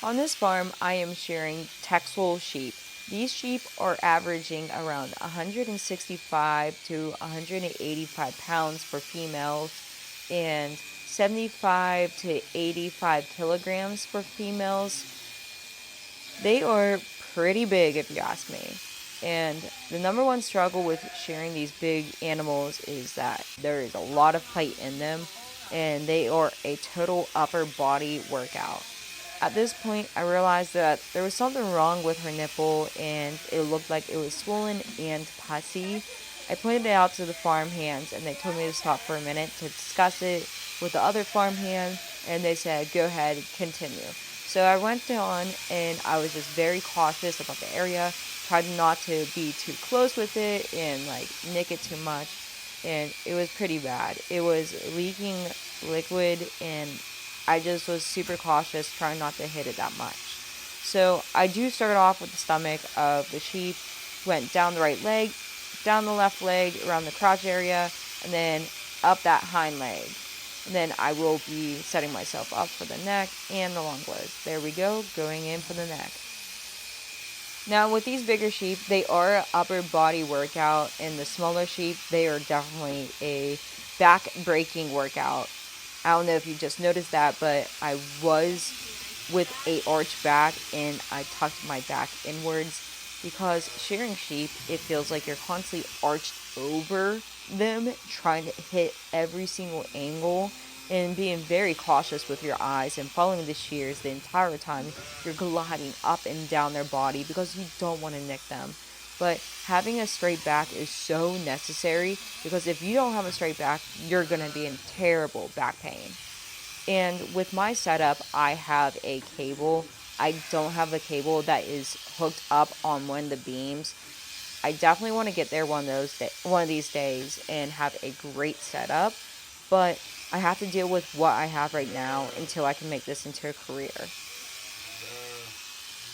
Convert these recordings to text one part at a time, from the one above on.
On this farm, I am shearing Texel sheep. These sheep are averaging around 165 to 185 pounds for females and 75 to 85 kilograms for females. They are pretty big if you ask me. And the number one struggle with shearing these big animals is that there is a lot of fight in them and they are a total upper body workout. At this point, I realized that there was something wrong with her nipple and it looked like it was swollen and pussy. I pointed it out to the farm hands and they told me to stop for a minute to discuss it with the other farm hand, and they said, go ahead, continue. So I went on and I was just very cautious about the area, tried not to be too close with it and like nick it too much, and it was pretty bad. It was leaking liquid and I just was super cautious, trying not to hit it that much. So I do start off with the stomach of the sheep, went down the right leg, down the left leg, around the crotch area, and then up that hind leg. And then I will be setting myself up for the neck and the long blows. There we go, going in for the neck. Now with these bigger sheep, they are an upper body workout, and the smaller sheep, they are definitely a back breaking workout. I don't know if you just noticed that, but I was with a arched back and I tucked my back inwards because shearing sheep, it feels like you're constantly arched over them, trying to hit every single angle and being very cautious with your eyes and following the shears the entire time. You're gliding up and down their body because you don't want to nick them. But having a straight back is so necessary because if you don't have a straight back, you're going to be in terrible back pain. And with my setup, I have a cable. I don't have a cable that is hooked up on one of the beams. I definitely want to get there one of these days and have a great setup, but I have to deal with what I have right now until I can make this into a career.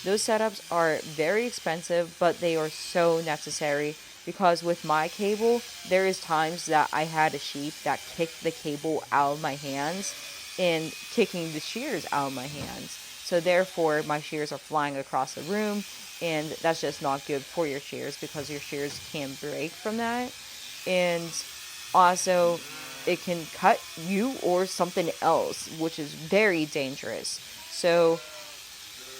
Those setups are very expensive, but they are so necessary because with my cable, there is times that I had a sheep that kicked the cable out of my hands and kicking the shears out of my hands. So therefore, my shears are flying across the room, and that's just not good for your shears because your shears can break from that. And also, it can cut you or something else, which is very dangerous. So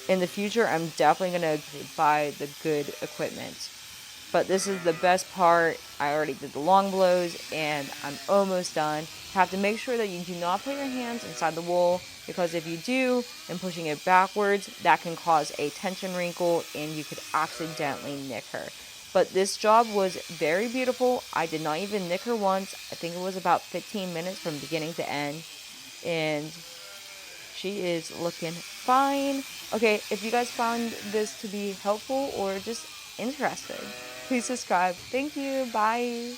in the future, I'm definitely going to buy the good equipment. But this is the best part. I already did the long blows and I'm almost done. You have to make sure that you do not put your hands inside the wool, because if you do and pushing it backwards, that can cause a tension wrinkle and you could accidentally nick her. But this job was very beautiful. I did not even nick her once. I think it was about 15 minutes from beginning to end. And she is looking fine. Okay, if you guys found this to be helpful or just interesting, please subscribe. Thank you. Bye.